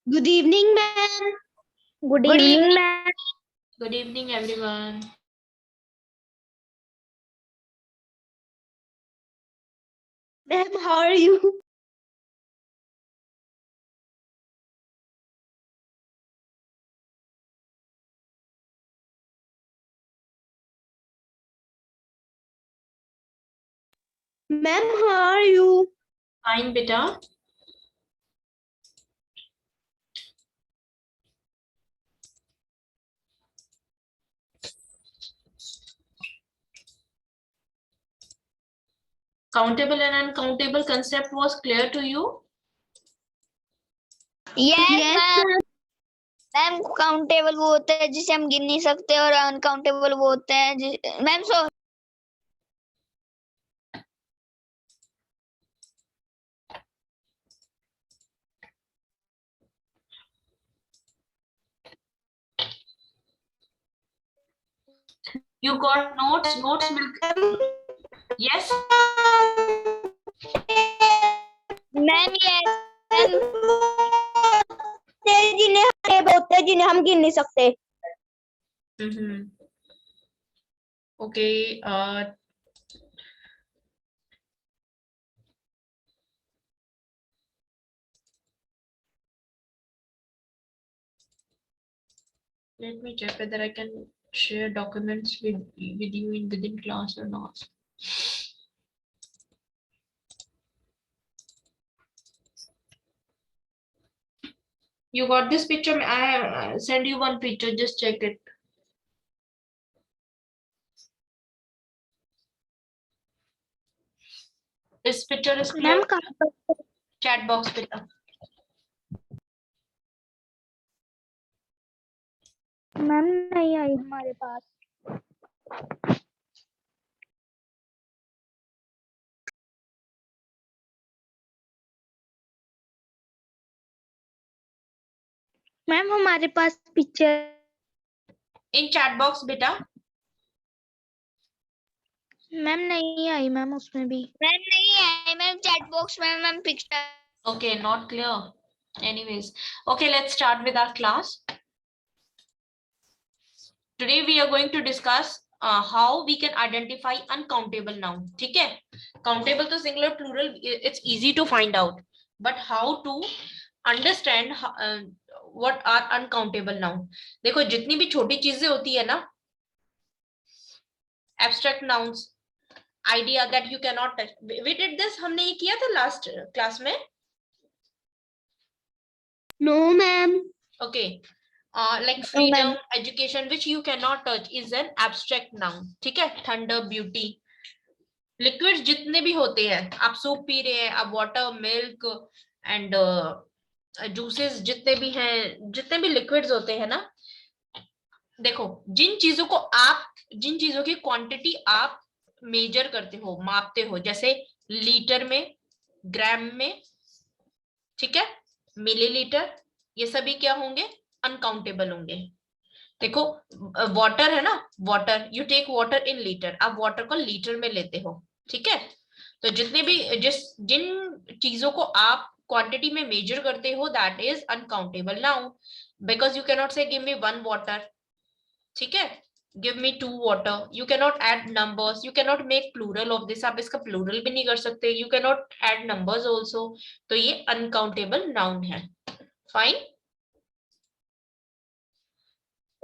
Good evening, ma'am. Good Good evening, evening. ma'am. Good evening, everyone. Ma'am, how are you? Ma'am, how are you? Fine, beta. Countable and uncountable concept was clear to you? Yes, Yes, ma'am ma'am. Ma'am countable वो होता है जिसे हम गिन नहीं सकते और uncountable वो होते हैं ma'am so You got notes? Notes yes? Ma'am yes ma'am जिन्हें हम गिन नहीं सकते. Okay. Let me check whether I can share documents with you within class or not. You got this picture? I send you one picture. Just check it. This picture is clear. Ma'am Chat box, beta. Ma'am नहीं आई हमारे पास ma'am हमारे पास picture In chat box, beta. Ma'am नहीं आई ma'am उसमें भी मैम नहीं आई मैम चैट बॉक्स में ma'am picture Okay, not clear. Anyways, okay, let's start with our class. Today we are going to discuss how we can identify uncountable noun. ठीक है? Countable तो singular, plural, it's easy to find out. But how to understand what are uncountable noun? देखो जितनी भी छोटी चीजें होती है ना, abstract nouns, idea that you cannot touch. We did this, हमने ये किया था last class में. No, ma'am. Okay. Like freedom, education, which you cannot touch, is an abstract noun. ठीक है? Thunder, beauty. लिक्विड्स जितने भी होते हैं, आप सूप पी रहे हैं, आप वाटर, मिल्क एंड जूसेस जितने भी हैं, जितने भी लिक्विड्स होते हैं ना, देखो जिन चीजों की क्वांटिटी आप मेजर करते हो, मापते हो, जैसे लीटर में, ग्राम में, ठीक है, मिलीलीटर, ये सभी क्या होंगे? अनकाउंटेबल होंगे. देखो वाटर है ना, water, you take water in litre, आप वाटर को लीटर में लेते हो, ठीक है. तो जितने भी जिन चीजों को आप क्वांटिटी में मेजर करते हो, that is uncountable noun, because you cannot say give me one water, ठीक है, give me two water, you cannot add numbers, you cannot make plural of this, आप इसका प्लूरल भी नहीं कर सकते, you cannot add numbers also, तो ये अनकाउंटेबल नाउन है. Fine.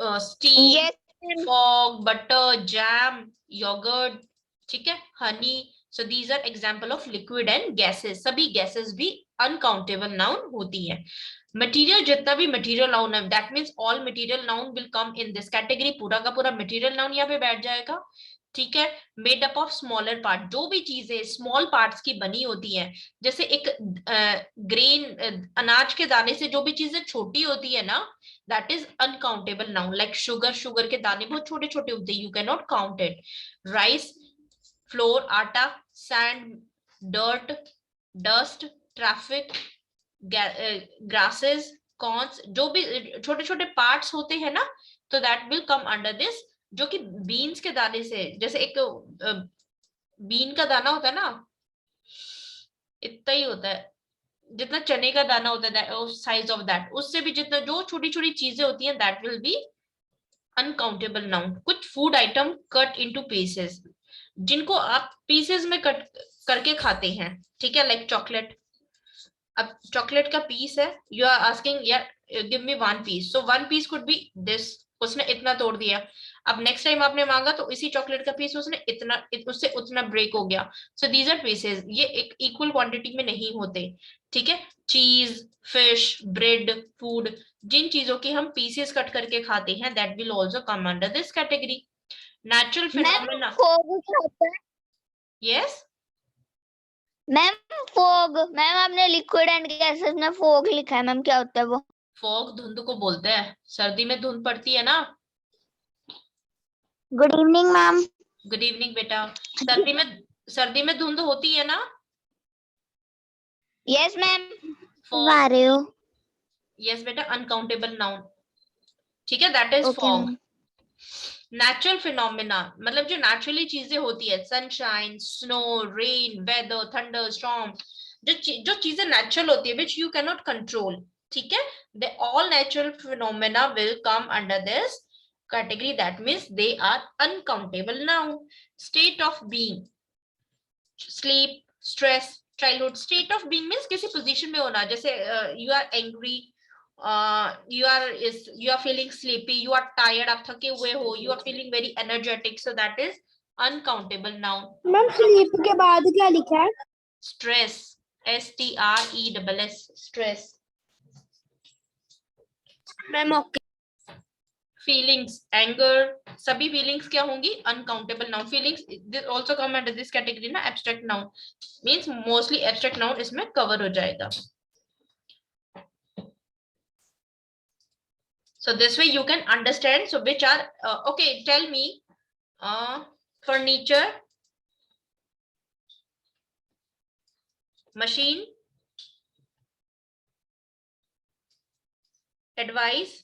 Steam, fog, butter, jam, yogurt, ठीक है, honey. So these are example of liquid and gases. सभी gases भी uncountable noun होती है. Material जितना भी material noun है, that means all material noun will come in this category. पूरा का पूरा material noun यहाँ पे बैठ जाएगा, ठीक है. Made up of smaller part, जो भी चीजें स्मॉल पार्ट्स की बनी होती हैं, जैसे एक ग्रेन, अनाज के दाने से जो भी चीजें छोटी होती है ना, that is uncountable noun. Like sugar, sugar के दाने बहुत छोटे छोटे होते हैं, you cannot count it. Rice, flour, आटा, sand, dirt, dust, traffic, grasses, corns, जो भी छोटे छोटे पार्ट्स होते हैं ना, तो that will come under this. जो कि बीन्स के दाने से, जैसे एक बीन का दाना होता है ना, इतना ही होता है, जितना चने का दाना होता है साइज ऑफ दैट, उससे भी जितना जो छोटी छोटी चीजें होती हैं that will be uncountable noun. कुछ food item cut into pieces, जिनको आप पीसेस में कट करके खाते हैं, ठीक है, लाइक चॉकलेट। अब चॉकलेट का पीस है, यू आर आस्किंग यार give me one piece, so one piece could be this, उसने इतना तोड़ दिया। अब नेक्स्ट टाइम आपने मांगा तो इसी चॉकलेट का पीस उसने इतना उससे उतना ब्रेक हो गया। सो दीज आर पीसेस, ये एक इक्वल क्वांटिटी में नहीं होते, ठीक है। चीज, फिश, ब्रेड, फूड, जिन चीजों के हम पीसेस कट करके खाते हैं that will also come under this category. Natural ma'am phenomena. Fog क्या होता है? यस, मैम फोग, मैम आपने लिक्विड एंड गैसेस में फोग लिखा है, मैम क्या होता है वो? फॉग धुंध को बोलते हैं, सर्दी में धुंध पड़ती है ना। Good evening ma'am. Good evening बेटा। सर्दी में धुंध होती है ना। Yes ma'am. फॉग, आ रहे हो? यस बेटा, अनकाउंटेबल नाउन, ठीक है, that is okay fog. Ma'am. Natural phenomena मतलब जो नेचुरली चीजें होती है, sunshine, snow, rain, weather, thunder, storm, जो चीजें नेचुरल होती है which you can not control, ठीक है, they all natural phenomena will come under this category, that means they are uncountable noun. State of being, sleep, stress, childhood. State of being means किसी position में होना, जैसे you are angry, you are feeling sleepy, you are tired, आप थके हुए हो, you are feeling very energetic, so that is uncountable noun. Ma'am sleep के बाद क्या लिखा है? Stress, STRESS, stress. Ma'am okay. Feelings, anger, सभी फीलिंग्स क्या होंगी? Uncountable noun. Feelings also come under this category ना, abstract noun means mostly abstract noun इसमें कवर हो जाएगा। So this way you can understand. So which are okay, tell me, furniture, machine, advice,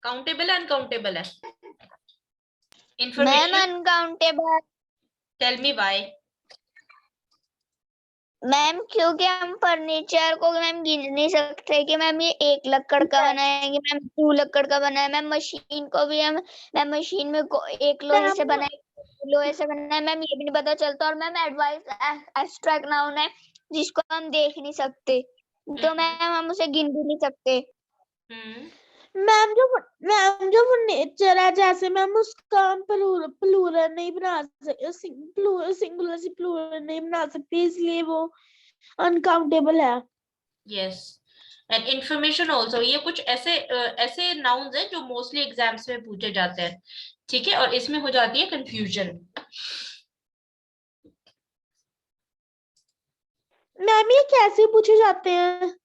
countable है uncountable है? Ma'am information, uncountable. Tell me why. Ma'am क्योंकि हम furniture को ma'am गिन नहीं सकते कि मैम ये 1 लकड़ का बना है कि मैम 2 लकड़ का बना है। मैम मशीन को भी हम, मैम मशीन में एक लोहे से बना है, लोहे से बना है, मैम ये भी नहीं पता चलता। और मैम एडवाइस एब्स्ट्रैक्ट नाउन है जिसको हम देख नहीं सकते, तो मैम हम उसे गिन भी नहीं सकते। मैम जो फर्नीचर है, जैसे मैम उसका हम प्लूरल नहीं बना सकते, सिंगुलर से प्लूरल नहीं बना सकते, इसलिए वो अनकाउंटेबल है। यस, एंड इंफॉर्मेशन ऑल्सो, ये कुछ ऐसे नाउन्स हैं जो मोस्टली एग्जाम्स में पूछे जाते हैं, ठीक है, और इसमें हो जाती है कंफ्यूजन। मैम ये कैसे पूछे जाते हैं?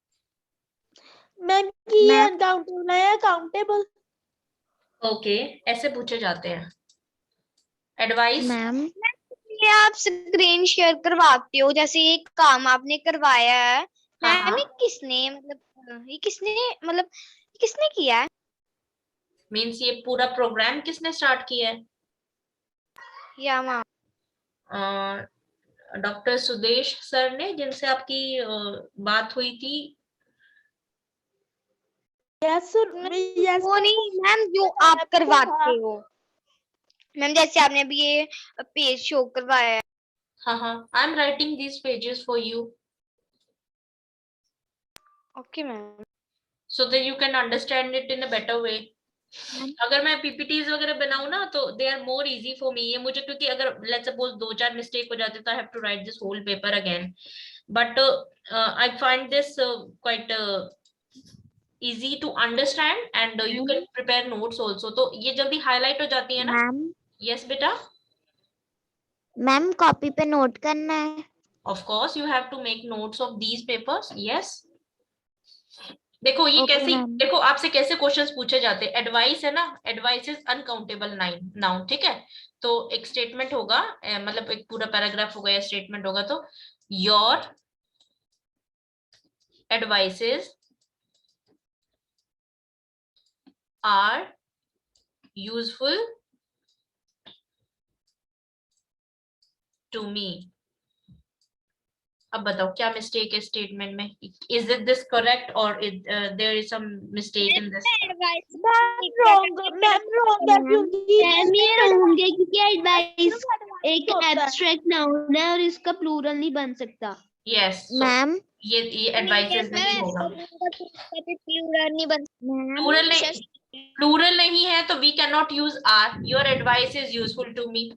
मैम कि ये अनकाउंटेबल है, काउंटेबल? ओके, ऐसे पूछे जाते हैं। एडवाइस, मैम ये आप स्क्रीन शेयर करवाते हो, जैसे ये काम आपने करवाया है हाँ मैम, ये किसने मतलब किसने किया है? मीन्स ये पूरा प्रोग्राम किसने स्टार्ट किया है? या मैम डॉक्टर सुदेश सर ने, जिनसे आपकी बात हुई थी। यस यस वो नहीं मैम, जो आप करवाते हो मैम, जैसे आपने अभी ये पेज शो करवाया है। हाँ हाँ, I am writing these pages for you okay ma'am. So that you can understand it in a better way. अगर मैं पीपीटीज वगैरह बनाऊं ना तो they are more easy for me, ये मुझे, क्योंकि अगर लेट्स सपोज 2-4 मिस्टेक हो जाते तो I have to write this whole paper again, but I find this quite easy to understand and you can prepare notes also, तो ये जल्दी highlight हो जाती है ना। मैम yes बेटा, मैम कॉपी पे नोट करना है। of course you have to make notes of these papers, yes। देखो ये ओके कैसे, मैम। देखो आपसे कैसे क्वेश्चंस पूछे जाते हैं। एडवाइस है ना, एडवाइस इज अनकाउंटेबल नाउन, ठीक है। तो एक स्टेटमेंट होगा, मतलब एक पूरा पैराग्राफ होगा या स्टेटमेंट होगा, तो your advices are useful to me, अब बताओ क्या मिस्टेक है स्टेटमेंट में? इज इट दिस करेक्ट और there is some mistake in this? Ma'am wrong है क्योंकि मैम ये रॉन्ग है क्योंकि एडवाइस advice एक होता है। एब्स्ट्रैक्ट नाउन है और इसका प्लूरल नहीं बन सकता। यस, मैम ये एडवाइसेस नहीं होगा। प्लूरल नहीं बन प्लूरल नहीं, प्लूरल नहीं है तो we can not use are. Your advice is useful to me,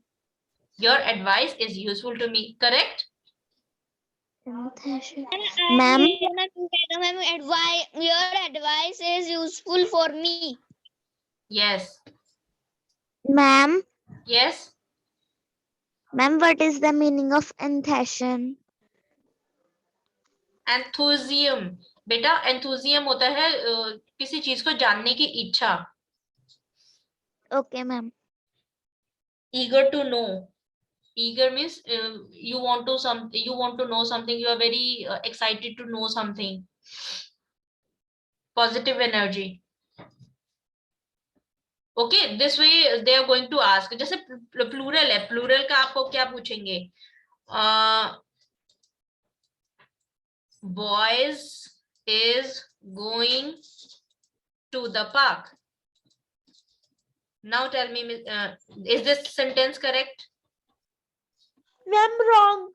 your advice is useful to me, correct? Ma'am ma'am advice your advice is useful for me. Yes ma'am yes. Ma'am what is the meaning of enthusiasm? Enthusiasm बेटा, enthusiasm होता है किसी चीज को जानने की इच्छा। Okay ma'am. Eager to know, eager means you want to know something, you are very excited to know something. Positive energy. Okay, this way they are going to ask. जैसे प्लूरल है, प्लूरल का आपको क्या पूछेंगे? Boys is going to the park. Now tell me, is this sentence correct? Ma'am wrong.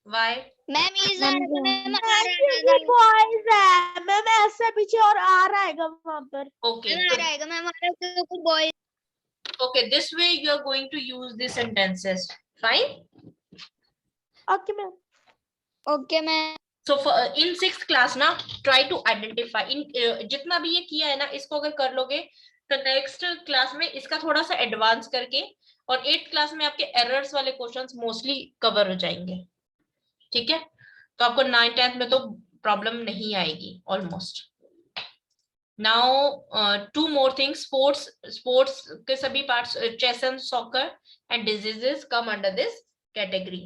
Why? Ma'am is ma'am boys है ma'am, ऐसे पीछे और आर आएगा वहां पर। Okay, आएगा मैम कुछ boy. okay, this way you are going to use the sentences. Fine. Okay ma'am. Okay ma'am. So for in 6th class ना, try to identify in जितना भी ये किया है ना, इसको अगर कर लोगे तो नेक्स्ट क्लास में इसका थोड़ा सा एडवांस करके और 8th क्लास में आपके एरर्स वाले क्वेश्चंस मोस्टली कवर हो जाएंगे। ठीक है, तो आपको 9th 10th में तो प्रॉब्लम नहीं आएगी almost. Now 2 more things, sports के सभी parts, chess and soccer and diseases come under this category.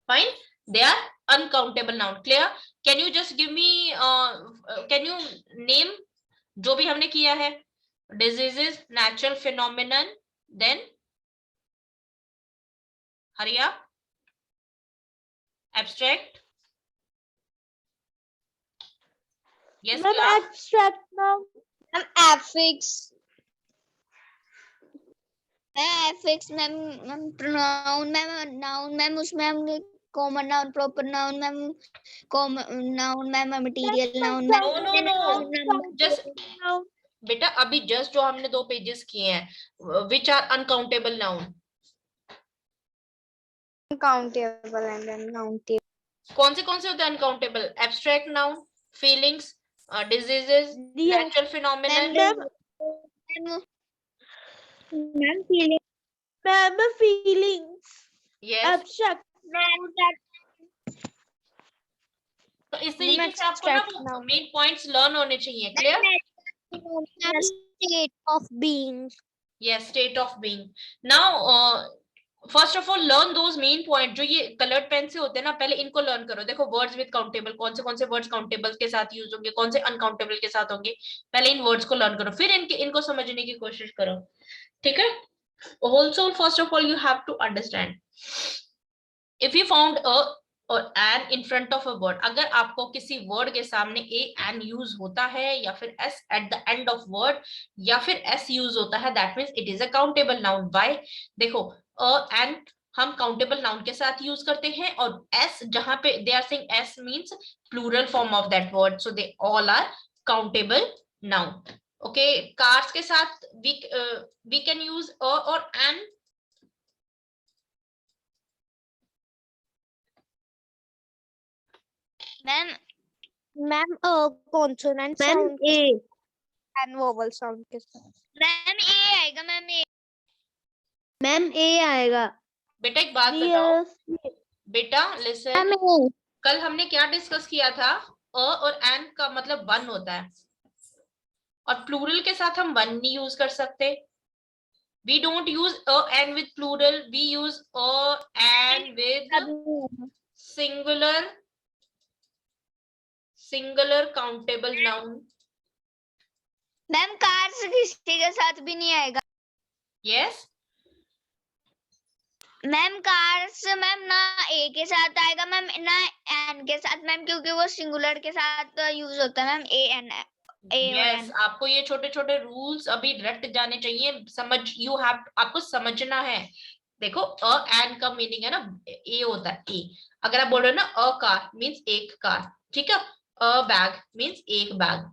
Fine, they are uncountable noun. Clear? Can you just give me can you name जो भी हमने किया है? Diseases, natural phenomenon, then hurry up. Abstract. Yes, ma'am class. Abstract noun. Ma'am affix. Affix ma'am. Ma'am pronoun ma'am, noun ma'am, उसमें हमने common noun, proper noun ma'am, common noun ma'am, material noun ma'am. No. Just बेटा अभी just जो हमने 2 pages किए हैं, which are uncountable noun. Countable and uncountable. कौन से होते हैं uncountable? Abstract noun, feelings, diseases, natural phenomenon. Ma'am feeling. Ma'am feelings yes, abstract तो इस तरीके से आपको ना मेन पॉइंट्स लर्न होने चाहिए। Clear? State of being. Yes, state of being. Now first of all learn those main point जो ये कलर्ड पेन से होते हैं ना, पहले इनको लर्न करो। देखो वर्ड्स विद काउंटेबल, कौन से वर्ड्स काउंटेबल के साथ यूज होंगे, कौन से अनकाउंटेबल के साथ होंगे, पहले इन वर्ड्स को लर्न करो, फिर इनको समझने की कोशिश करो। ठीक है? Also, first of all, you have to understand. If you found a or an in front of a word, अगर आपको किसी वर्ड के सामने a an यूज होता है या फिर s at the end of word या फिर s यूज होता है, that means it is a countable noun. Why? देखो a and हम काउंटेबल नाउन के साथ यूज करते हैं और s जहां पे they are saying s means plural form of that word, so they all are countable noun. Okay, cars के साथ we can use a or an. Ma'am consonant ma'am sound A. And vowel sound के साथ। Ma'am ए आएगा ma'am. ए ma'am ए आएगा। बेटा एक बात बताओ, बेटा लिसन, कल हमने क्या डिस्कस किया था? अ और एन का मतलब वन होता है और प्लूरल के साथ हम वन नहीं यूज कर सकते। We don't use a and with plural, we use a and with singular countable noun. Ma'am cars किसी के साथ भी नहीं आएगा। Yes, मैम कार्स मैम ना ए के साथ आएगा मैम, ना एन के साथ मैम, क्योंकि वो सिंगुलर के साथ यूज होता है मैम, ए एन ए और यस एन। आपको ये छोटे छोटे रूल्स अभी रट जाने चाहिए, समझ यू हैव, आपको समझना है। देखो अ एन का मीनिंग है ना, ए होता है ए। अगर आप बोल रहे हो ना अ कार मीन्स एक कार, ठीक है। अ बैग मीन्स एक बैग।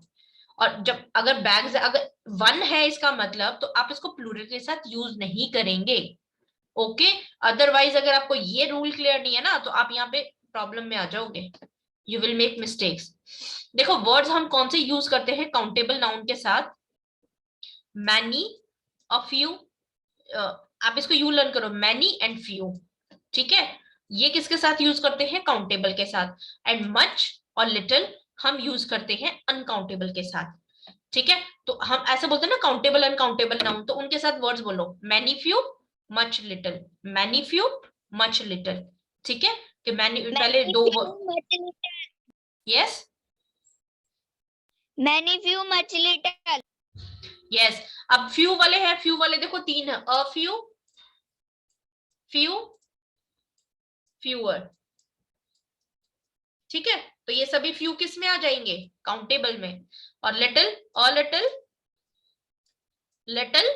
और जब अगर बैग्स अगर वन है इसका मतलब, तो आप इसको प्लूरल के साथ यूज नहीं करेंगे। ओके अदरवाइज अगर आपको ये रूल क्लियर नहीं है ना, तो आप यहाँ पे प्रॉब्लम में आ जाओगे, यू विल मेक मिस्टेक्स। देखो वर्ड्स हम कौन से यूज करते हैं काउंटेबल नाउन के साथ, मैनी, अ फ्यू, आप इसको यू लर्न करो, मैनी एंड फ्यू, ठीक है। ये किसके साथ यूज करते हैं, काउंटेबल के साथ। एंड मच और लिटिल हम यूज करते हैं अनकाउंटेबल के साथ, ठीक है। तो हम ऐसे बोलते हैं ना काउंटेबल अनकाउंटेबल नाउन, तो उनके साथ वर्ड्स बोलो, many few much little, many few much little, ठीक है। कि मैनी पहले दो yes many few much little. Yes अब फ्यू वाले हैं, फ्यू वाले देखो तीन है, अ फ्यू, फ्यू, फ्यूअर, ठीक है। तो ये सभी फ्यू किस में आ जाएंगे, काउंटेबल में। और little, a little, little,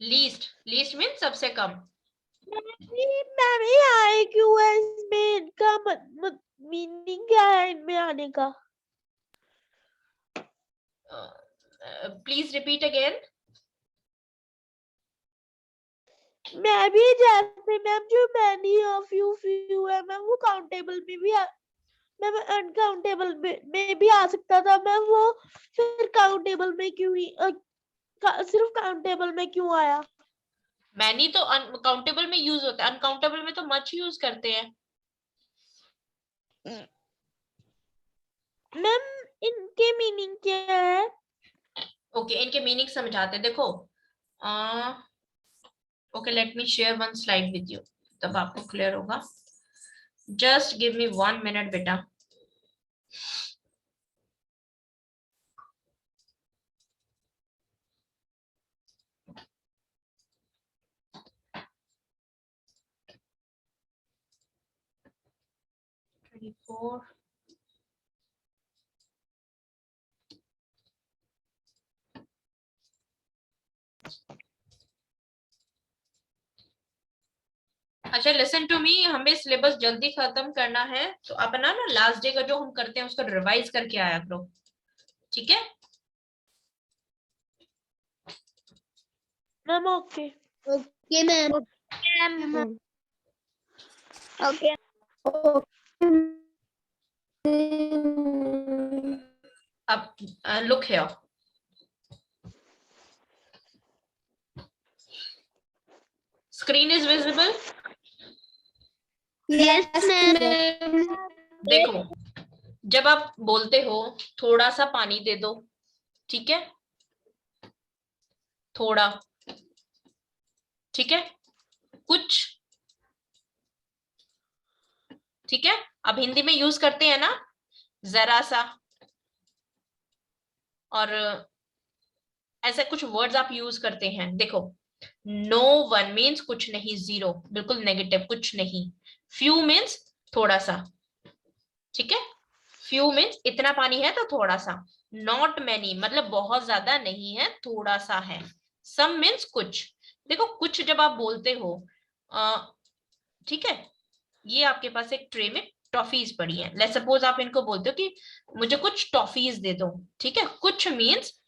least, least mean सबसे कम। मैम ये आए क्यों है इसमें, इनका मीनिंग क्या है इनमें आने का? Please repeat again. मैं भी जैसे मैम जो मैनी और फ्यू फ्यू है मैम, वो काउंटेबल में भी मैम अनकाउंटेबल में भी आ सकता था मैम, वो फिर काउंटेबल में क्यों ही सिर्फ काउंटेबल में क्यों आया? मैनी तो अनकाउंटेबल में यूज होता है, अनकाउंटेबल में तो मच यूज करते हैं। मैम इनके मीनिंग क्या है? ओके इनके मीनिंग समझाते हैं, देखो okay let me share one slide with you, तब आपको क्लियर होगा। जस्ट गिव मी 1 मिनट बेटा। फोर अच्छा लिसन टू मी, हमें सिलेबस जल्दी खत्म करना है, तो अपना ना लास्ट डे का जो हम करते हैं उसको रिवाइज करके आया करो, ठीक है। Ma'am okay okay ma'am. Okay अब look here, screen is visible. Yes ma'am. देखो जब आप बोलते हो थोड़ा सा पानी दे दो, ठीक है, थोड़ा, ठीक है, कुछ, ठीक है। अब हिंदी में यूज करते हैं ना जरा सा, और ऐसे कुछ वर्ड्स आप यूज करते हैं, देखो नो वन मीन्स कुछ नहीं, जीरो बिल्कुल नेगेटिव, कुछ नहीं। फ्यू मीन्स थोड़ा सा, ठीक है, फ्यू मीन्स इतना पानी है तो थोड़ा सा। नॉट मैनी मतलब बहुत ज्यादा नहीं है, थोड़ा सा है। सम मीन्स कुछ। देखो कुछ जब आप बोलते हो, ठीक है, ये आपके पास एक ट्रे में टॉफीज पड़ी है, लेट्स सपोज आप इनको बोलते हो कि मुझे कुछ टॉफीज दे दो, ठीक है। कुछ मीन्स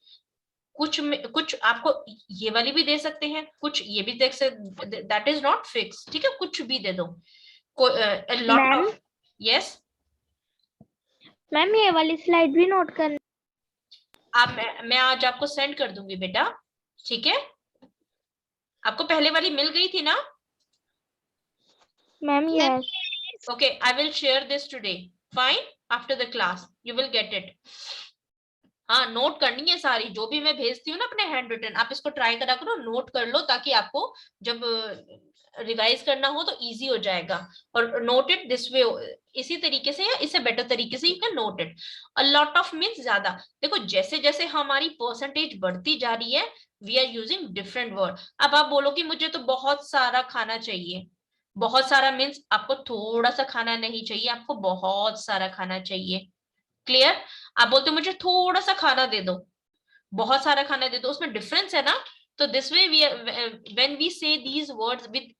कुछ कुछ आपको ये वाली भी दे सकते हैं, कुछ ये भी देख सकते, दैट इज नॉट फिक्स, ठीक है, कुछ भी दे दो। लॉट ऑफ यस मैम ये वाली स्लाइड भी नोट कर। आप मैं आज आपको सेंड कर दूंगी बेटा, ठीक है। आपको पहले वाली मिल गई थी ना? Ma'am yes okay I will share this today, fine, after the class you will get it. हाँ नोट करनी है सारी, जो भी मैं भेजती हूँ ना अपने हैंड रिटन, आप इसको ट्राई करा करो, नोट कर लो, ताकि आपको जब रिवाइज करना हो तो इजी हो जाएगा। और नोट इट दिस वे, इसी तरीके से या इससे बेटर तरीके से you can note it. A lot of means ज्यादा। देखो जैसे जैसे हमारी परसेंटेज बढ़ती जा रही है, we are using different word. अब आप बोलो कि मुझे तो बहुत सारा खाना चाहिए, बहुत सारा मीन्स आपको थोड़ा सा खाना नहीं चाहिए, आपको बहुत सारा खाना चाहिए। क्लियर? आप बोलते हो मुझे थोड़ा सा खाना दे दो, बहुत सारा खाना दे दो, उसमें डिफरेंस है ना। तो this way we when we say these words with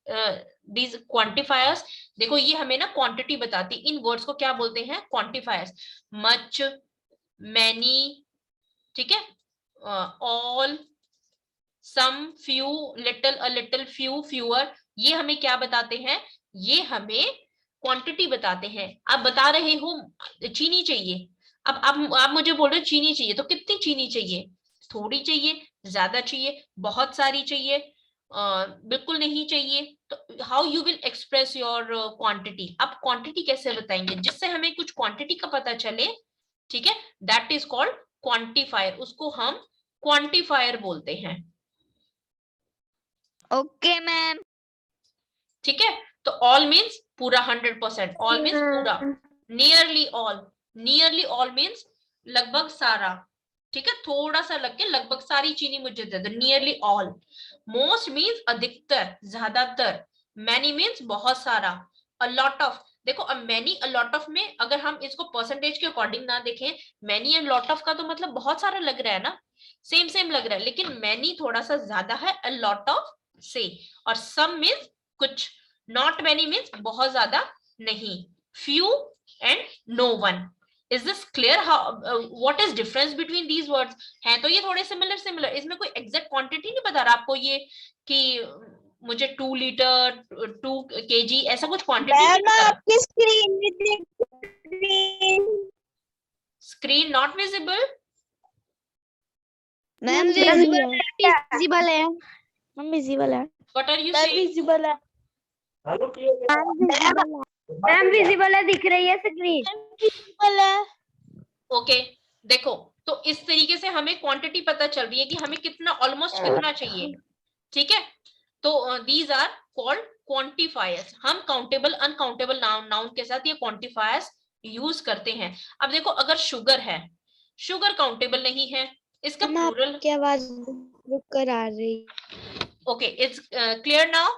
these quantifiers, देखो ये हमें ना क्वांटिटी बताती, इन वर्ड्स को क्या बोलते हैं? क्वांटिफायर्स। मच, मैनी, ठीक है, all, some, few, little, a little, few, fewer, ये हमें क्या बताते हैं? ये हमें क्वांटिटी बताते हैं। आप बता रहे हो चीनी चाहिए, अब आप मुझे बोल रहे हो चीनी चाहिए, तो कितनी चीनी चाहिए? थोड़ी चाहिए, ज्यादा चाहिए, बहुत सारी चाहिए, बिल्कुल नहीं चाहिए? तो how you will express your quantity? आप क्वांटिटी कैसे बताएंगे? जिससे हमें कुछ क्वांटिटी का पता चले, ठीक है, दैट इज कॉल्ड क्वांटिफायर, उसको हम क्वांटिफायर बोलते हैं। Okay ma'am. ठीक है, तो ऑल मीन्स पूरा 100%, ऑल मीन्स पूरा, नियरली ऑल मीन्स लगभग सारा, ठीक है, थोड़ा सा लग के लगभग सारी चीनी मुझे दे दो, नियरली ऑल। मोस्ट मीन्स अधिकतर, ज्यादातर। मैनी मीन्स बहुत सारा। अ लॉट ऑफ, देखो अब मैनी अ लॉट ऑफ में अगर हम इसको परसेंटेज के अकॉर्डिंग ना देखें, मैनी एंड लॉट ऑफ का तो मतलब बहुत सारा लग रहा है ना, सेम सेम लग रहा है, लेकिन मैनी थोड़ा सा ज्यादा है अ लॉट ऑफ से, और सम मीन्स कुछ, नॉट मैनी मीन्स बहुत ज्यादा नहीं, few and no one. Is this clear? How what is difference between these words? हैं तो ये थोड़े सिमिलर, इसमें कोई एग्जैक्ट क्वांटिटी नहीं बता रहा आपको ये कि मुझे 2 लीटर 2 kg ऐसा कुछ क्वांटिटी नहीं मैम बता रहा। आपकी स्क्रीन में देख, screen not visible? Ma'am visible है, मैम विजिबल है, what are you ma'am saying? Visible है, मैम विजिबल है, दिख रही है स्क्रीन। विजिबल है। ओके, देखो, तो इस तरीके से हमें क्वांटिटी पता चल रही है कि हमें कितना, ऑलमोस्ट कितना चाहिए, ठीक है। तो दीज आर कॉल्ड क्वांटिफायर्स। हम काउंटेबल अनकाउंटेबल नाउन के साथ ये क्वांटिफायर्स यूज करते हैं। अब देखो, अगर शुगर है, शुगर काउंटेबल नहीं है, इसका प्लूरल, क्या आवाज रुक कर आ रही? Okay, it's clear now?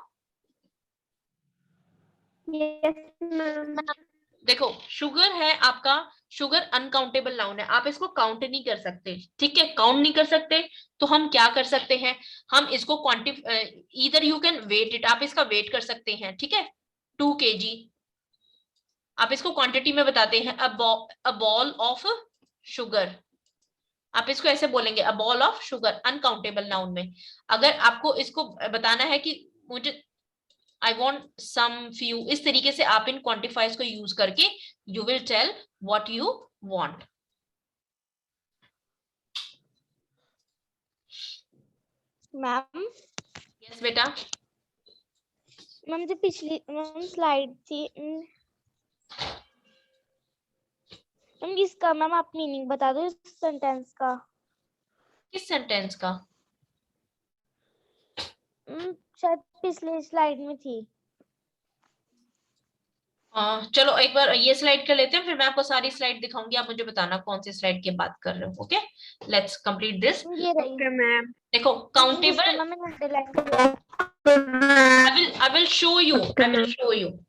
Yes ma'am. देखो, शुगर है आपका, शुगर अनकाउंटेबल नाउन है, आप इसको काउंट नहीं कर सकते, ठीक है, काउंट नहीं कर सकते, तो हम क्या कर सकते हैं? हम इसको either you can weight it, आप इसका वेट कर सकते हैं, ठीक है, 2 kg, आप इसको क्वांटिटी में बताते हैं, अ बॉल ऑफ शुगर, आप इसको ऐसे बोलेंगे, a ball of sugar, uncountable noun में। अगर आपको इसको बताना है कि मुझे I want some few, इस तरीके से आप इन क्वांटिफायर्स को यूज करके you will tell what you want. Ma'am Yes बेटा? मैम जो पिछली स्लाइड थी, मैम इसका मैम आप मीनिंग बता दो इस सेंटेंस का। किस सेंटेंस का? शायद पिछली स्लाइड में थी। चलो एक बार ये स्लाइड कर लेते हैं, फिर मैं आपको सारी स्लाइड दिखाऊंगी, आप मुझे बताना कौन सी स्लाइड की बात कर रहे हो। Okay, let's complete this. ये रही। Okay ma'am. देखो, काउंटेबल, मैम मैंने अंडरलाइन किया। I will show you,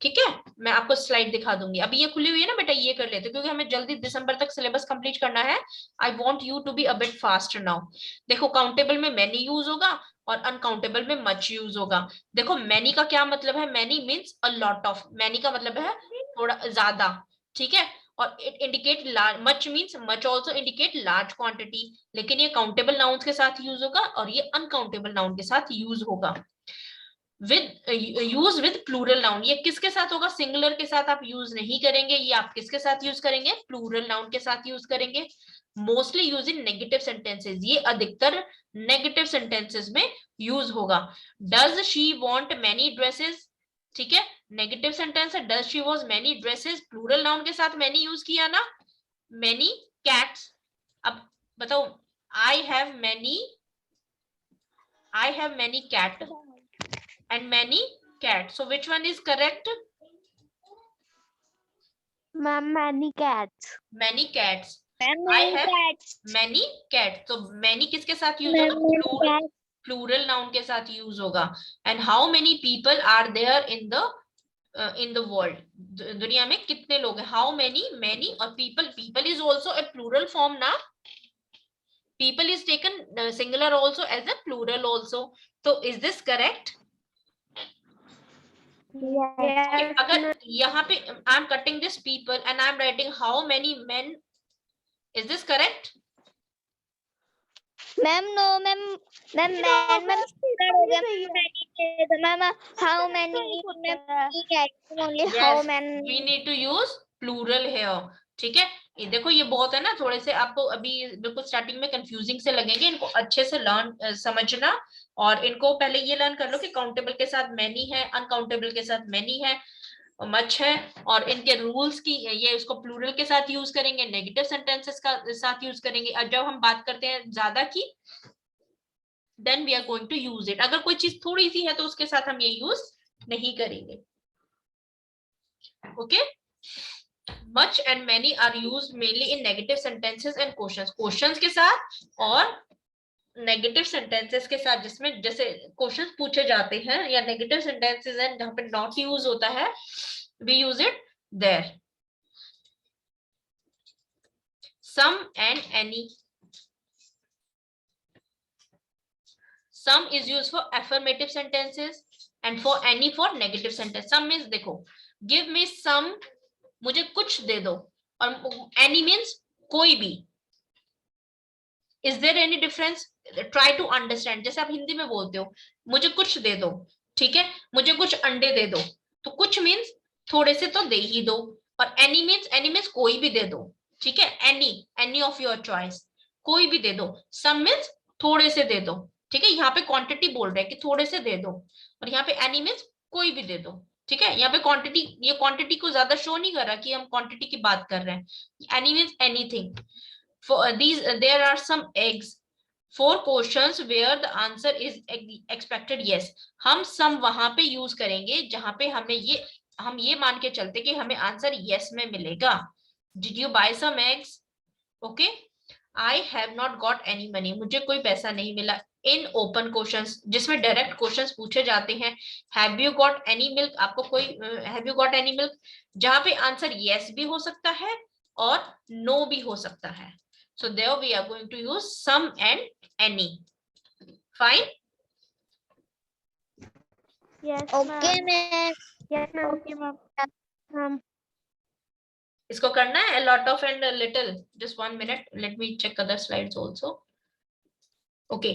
ठीक है, मैं आपको स्लाइड दिखा दूंगी। अभी ये खुली हुई है ना बेटा, ये कर लेते, क्योंकि हमें जल्दी दिसंबर तक सिलेबस कंप्लीट करना है। I want you to be a bit fast now. देखो, काउंटेबल में मैनी यूज होगा और अनकाउंटेबल में मच यूज होगा। देखो, मैनी का क्या मतलब है? Many means a lot of, many का मतलब है थोड़ा ज्यादा, ठीक है, और it indicate large, much means much also indicate large quantity, लेकिन ये काउंटेबल नाउन के साथ यूज होगा और ये अनकाउंटेबल नाउन के साथ यूज होगा। यूज विद प्लूरल नाउन, ये किसके साथ होगा? सिंगुलर के साथ आप यूज नहीं करेंगे, ये आप किसके साथ यूज करेंगे? प्लूरल नाउन के साथ यूज करेंगे। Mostly use in negative sentences, ये अधिकतर नेगेटिव सेंटेंसेस में यूज होगा। Does she want many dresses, ठीक है, नेगेटिव सेंटेंस है, does she want many dresses, plural noun के साथ मैनी यूज किया ना, मैनी कैट्स। अब बताओ, I have many cat and many cats, so which one is correct? Ma'am many cats. Many cats. Ma'am I have many cats, तो many किसके साथ use होगा? प्लूरल नाउन के साथ यूज होगा। And how many people are there in the in the world, दुनिया में कितने लोग हैं, हाउ मेनी, मेनी, और people, people is also a plural form ना, people is taken singular also as a plural also. So is this correct? Okay, Yes, अगर ma'am. यहाँ पे I am cutting this people and I am writing how many men, is this correct? Ma'am no ma'am, ma'am man ma'am हो गया ma'am, how many ma'am, only how Yes, man. we need to use plural here. ठीक है, ये देखो ये बहुत है ना, थोड़े से आपको अभी बिल्कुल स्टार्टिंग में कंफ्यूजिंग से लगेंगे, इनको अच्छे से लर्न समझना, और इनको पहले ये लर्न कर लो कि काउंटेबल के साथ मैनी है, अनकाउंटेबल के साथ मैनी है, मच है, और इनके रूल्स की, ये इसको प्लूरल के साथ यूज करेंगे, नेगेटिव सेंटेंसेस का साथ यूज करेंगे, और जब हम बात करते हैं ज्यादा की, then we are going to use it. अगर कोई चीज थोड़ी सी है तो उसके साथ हम ये यूज नहीं करेंगे। Okay, much and many are used mainly in negative sentences and questions, questions के साथ और नेगेटिव सेंटेंसेस के साथ, जिसमें जैसे क्वेश्चंस पूछे जाते हैं या नेगेटिव सेंटेंसेस हैं जहां पे नॉट यूज होता है, we use it there. Some and any, some is use for affirmative sentences and for any for negative sentence. Some means देखो, गिव मी सम, मुझे कुछ दे दो, और एनी मीन्स कोई भी। Is there any difference? Try to understand. जैसे आप हिंदी में बोलते हो मुझे कुछ दे दो, ठीक है, मुझे कुछ अंडे दे दो, तो कुछ मीन्स थोड़े से तो दे ही दो, और एनी मीन्स कोई भी दे दो, ठीक है, any, any of your choice, कोई भी दे दो। सम मीन्स थोड़े से दे दो, ठीक है, यहाँ पे क्वांटिटी बोल रहे हैं कि थोड़े से दे दो, और यहाँ पे एनी मीन्स कोई भी दे दो, ठीक है। यहाँ पे क्वांटिटी, ये क्वांटिटी को ज्यादा शो नहीं कर रहा कि हम क्वांटिटी की बात कर रहे हैं। Any means anything. For these, there are some eggs. 4 questions where the answer is expected yes. हम some वहां पे यूज करेंगे जहां पे हम ये मान के चलते कि हमें आंसर yes में मिलेगा। Did you buy some eggs? Okay. I have not got any money. मुझे कोई पैसा नहीं मिला। इन ओपन क्वेश्चंस, जिसमें डायरेक्ट क्वेश्चंस पूछे जाते हैं, have you got any milk, आपको कोई have you got any milk, जहां पे आंसर yes भी हो सकता है और no भी हो सकता है। So there we are going to use some and any. Fine? Yes, okay ma'am. Ma'am. Yes, ma'am. Okay, ma'am. इसको करना है a lot of and a little. Just 1 minute. Let me check other slides also. Okay.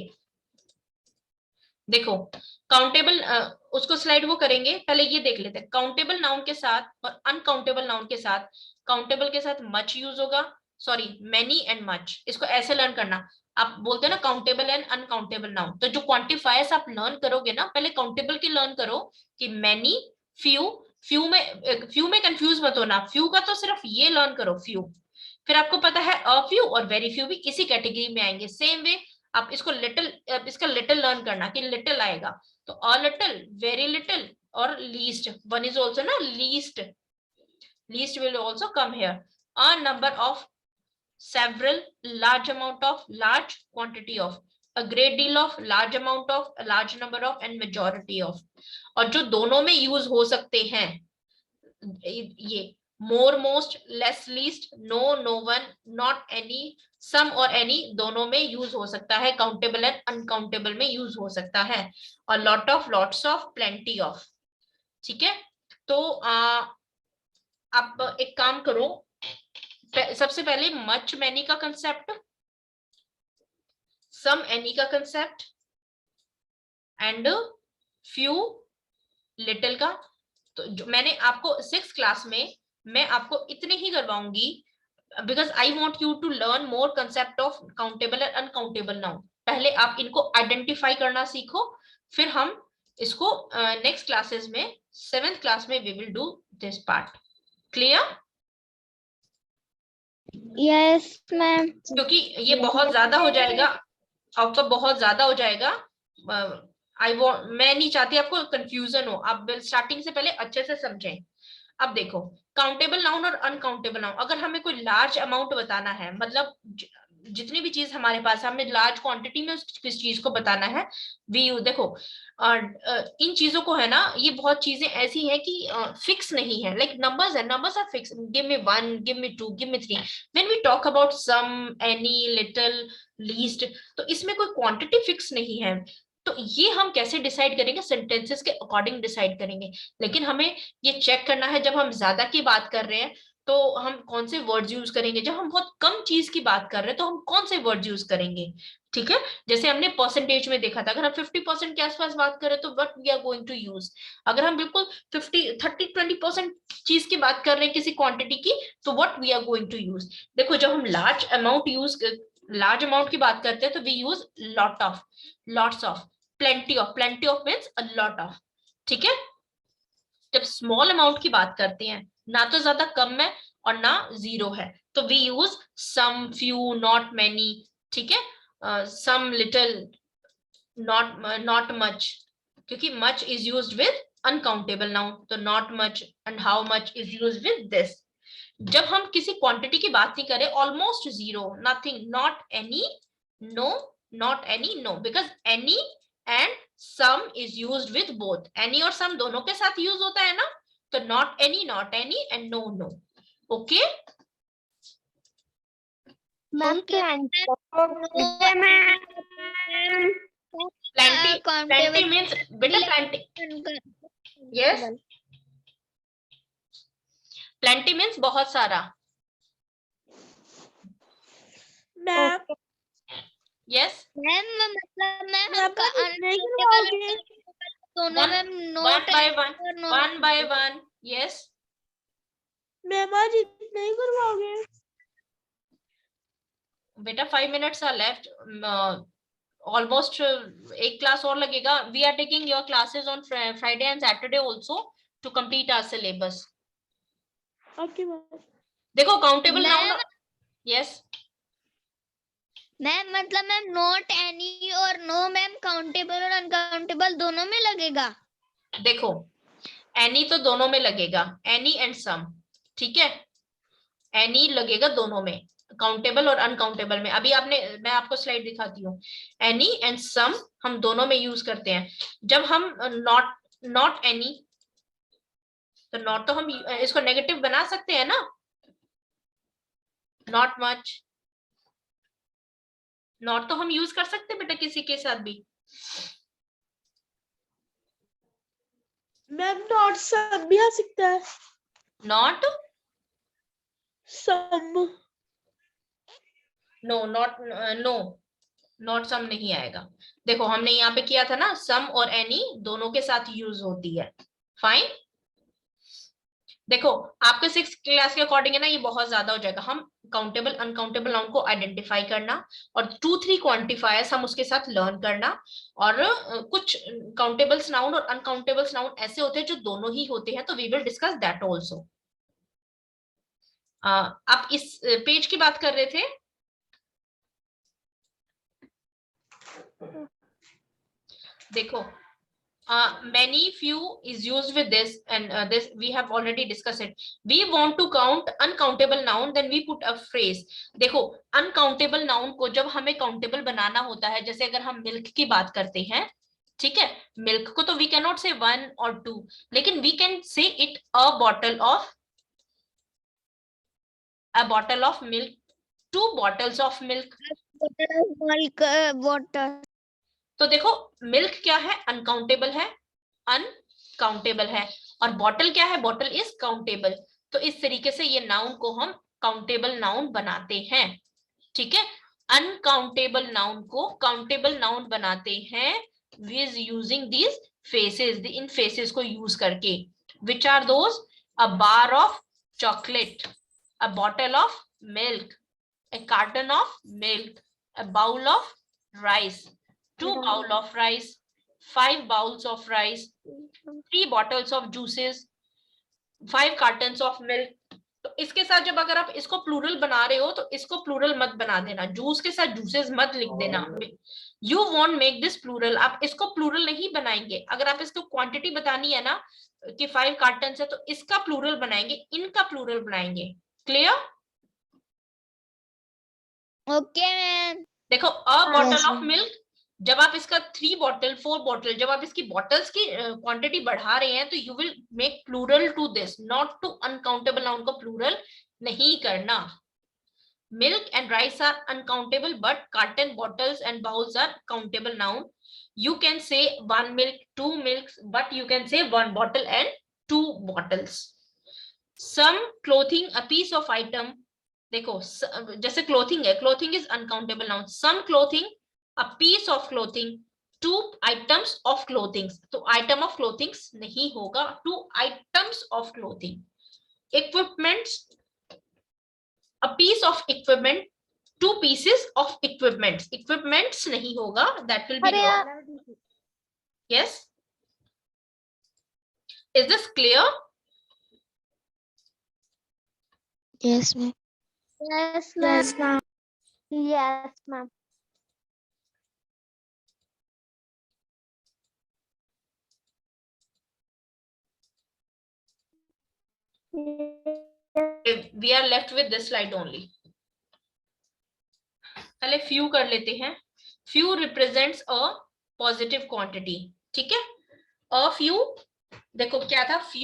देखो, countable, उसको slide वो करेंगे, पहले ये देख लेते हैं। काउंटेबल नाउन के साथ और अनकाउंटेबल नाउन के साथ, काउंटेबल के साथ मच यूज होगा, सॉरी मैनी एंड मच। इसको ऐसे लर्न करना, आप बोलते हैं ना काउंटेबल एंड अनकाउंटेबल नाउन, तो जो क्वांटिफायर्स आप लर्न करोगे ना, पहले काउंटेबल की लर्न करो कि मैनी, फ्यू, फ्यू में कंफ्यूज मत होना, फ्यू का तो सिर्फ ये लर्न करो, फ्यू। फिर आपको पता है अ फ्यू और वेरी फ्यू भी इसी कैटेगरी में आएंगे। सेम वे आप इसको लिटिल, इसका लिटिल लर्न करना कि लिटिल आएगा, तो अ लिटिल, वेरी लिटिल और लीस्ट। वन इज ऑल्सो ना least, least will also come here. A number of, several, large amount of, large quantity of, a great deal of, large amount of, a large number of, and majority of। और जो दोनों में use हो सकते हैं, ये more, most, less, least, no, no one, not any, some और any दोनों में यूज हो सकता है, काउंटेबल एंड अनकाउंटेबल में यूज हो सकता है, और lot of, lots of, plenty of. ठीक है, तो आप एक काम करो, सबसे पहले मच मैनी का कंसेप्ट, सम एनी का कंसेप्ट, एंड फ्यू लिटिल का। तो जो मैंने आपको 6th क्लास में मैं आपको इतने ही करवाऊंगी, because I want you to learn more concept of countable and uncountable noun. पहले आप इनको आइडेंटिफाई करना सीखो, फिर हम इसको नेक्स्ट क्लासेस में 7th क्लास में we will do this part. Clear? Yes ma'am. क्योंकि ये बहुत ज्यादा हो जाएगा, आपका बहुत ज्यादा हो जाएगा। मैं नहीं चाहती आपको कंफ्यूजन हो, आप स्टार्टिंग से पहले अच्छे से समझें। अब देखो, काउंटेबल नाउन और अनकाउंटेबल नाउन, अगर हमें कोई लार्ज अमाउंट बताना है, मतलब जितनी भी चीज हमारे पास है, हमें लार्ज क्वांटिटी में उस किस चीज को बताना है, वी यूज। देखो इन चीजों को है ना, ये बहुत चीजें ऐसी हैं कि फिक्स नहीं है, लाइक नंबर्स है, numbers are fix, give me 1, give me 2, give me 3। When we talk about some, any, little, least, तो इसमें कोई क्वांटिटी फिक्स नहीं है। तो ये हम कैसे डिसाइड करेंगे? सेंटेंसेस के अकॉर्डिंग डिसाइड करेंगे। लेकिन हमें ये चेक करना है, जब हम ज्यादा की बात कर रहे हैं तो हम कौन से वर्ड्स यूज करेंगे, जब हम बहुत कम चीज की बात कर रहे हैं तो हम कौन से वर्ड्स यूज करेंगे। ठीक है, जैसे हमने परसेंटेज में देखा था, अगर हम 50% के आसपास बात करें तो what we are going to use. अगर हम बिल्कुल 50-30-20% चीज की बात कर रहे हैं किसी क्वांटिटी की, तो what we are going to use. देखो जब हम लार्ज अमाउंट की बात करते हैं तो we use lot of, lots of, plenty of means a lot of. ठीक है, जब स्मॉल अमाउंट की बात करते हैं, ना तो ज्यादा कम है और ना जीरो है, तो we use some, few, not many. ठीक है, सम, लिटिल, नॉट मच, क्योंकि much is used with uncountable noun, तो not much and how much is used with this. जब हम किसी क्वांटिटी की बात नहीं करें, almost zero, nothing, not any, no, not any, no, because any and some is used with both. Any और some दोनों के साथ यूज होता है ना, तो not any and no no. Okay ma'am plenty means बेटा, प्लेंटी, यस, प्लेंटी मीन्स बहुत सारा। मैम यस, मैम मतलब मैम मैम आप नहीं करवाओगे? दोनों ma'am one by one, one by one, yes। Ma'am आज इतना ही करवाओगे? बेटा 5 minutes are left, ऑलमोस्ट एक क्लास और लगेगा। We are taking your classes on Friday and Saturday also to complete our syllabus. Okay ma'am. देखो काउंटेबल नाउन, यस मैम मतलब मैम नॉट एनी और नो मैम काउंटेबल और uncountable दोनों में लगेगा। देखो एनी तो दोनों में लगेगा, एनी एंड सम। ठीक है, एनी लगेगा दोनों में, काउंटेबल और अनकाउंटेबल में। अभी आपने, मैं आपको स्लाइड दिखाती हूँ, एनी एंड सम हम दोनों में यूज करते हैं। जब हम नॉट एनी, तो नॉट तो हम इसको नेगेटिव बना सकते हैं ना, नॉट मच, नॉट तो हम यूज कर सकते हैं बेटा किसी के साथ भी। मैम नॉट सम भी आ सकता है। Not, some no, not some नहीं आएगा। देखो हमने यहाँ पे किया था ना, सम और एनी दोनों के साथ यूज होती है। फाइन, देखो आपके 6th क्लास के अकॉर्डिंग है ना, ये बहुत ज्यादा हो जाएगा। हम काउंटेबल अनकाउंटेबल नाउन को आइडेंटिफाई करना और 2-3 क्वांटिफायर्स हम उसके साथ लर्न करना। और कुछ काउंटेबल्स नाउन और अनकाउंटेबल्स नाउन ऐसे होते हैं जो दोनों ही होते हैं, तो we will discuss that also. आप इस पेज की बात कर रहे थे, देखो many, few is used with this, and this we have already discussed it. We want to count uncountable noun, then we put a phrase. देखो uncountable noun को जब हमें countable बनाना होता है, जैसे अगर हम milk की बात करते हैं, ठीक है, milk को तो we cannot say 1 or 2, लेकिन we can say it a bottle of milk, 2 bottles of milk. Water. तो देखो मिल्क क्या है, अनकाउंटेबल है, अनकाउंटेबल है, और बॉटल क्या है, बॉटल इज काउंटेबल। तो इस तरीके से ये नाउन को हम काउंटेबल नाउन बनाते हैं। ठीक है, अनकाउंटेबल नाउन को काउंटेबल नाउन बनाते हैं विद यूजिंग दीज फेसेस, इन फेसेस को यूज करके। Which are those? A bar of chocolate, a bottle of milk, a carton of milk, a bowl of rice, 2 bowl of rice, 5 bowls of rice, 3 bottles of juices, 5 cartons of milk। तो इसके साथ जब अगर आप इसको plural बना रहे हो तो इसको प्लूरल मत बना देना, जूस के साथ जूसेस मत लिख देना। You won't make this plural, आप इसको प्लूरल नहीं बनाएंगे। अगर आप इसको क्वांटिटी बतानी है ना कि 5 कार्टन है, तो इसका प्लूरल बनाएंगे, इनका प्लूरल बनाएंगे। क्लियर? Okay ma'am. देखो a bottle Yes, of ma'am. Milk, जब आप इसका 3 बॉटल 4 बॉटल, जब आप इसकी बॉटल्स की क्वांटिटी बढ़ा रहे हैं तो you will make plural to this, not to uncountable noun को प्लूरल नहीं करना. Milk and rice are uncountable, but carton bottles and bowls are countable noun. You can say 1 milk, 2 milks, but you can say 1 bottle and 2 bottles. Some clothing, a piece of item. देखो जैसे clothing है, clothing is uncountable noun. Some clothing, a piece of clothing, 2 items of clothing. तो item of clothing नहीं होगा, 2 items of clothing. Equipments, a piece of equipment, 2 pieces of equipments. Equipments नहीं होगा, that will be wrong. Yes, is this clear? Yes, ma'am. Yes, Yes, ma'am. Yes, ma'am. We are left with this slide only. पहले few कर लेते हैं. Few represents a positive quantity. ठीक है, a few, देखो क्या था, few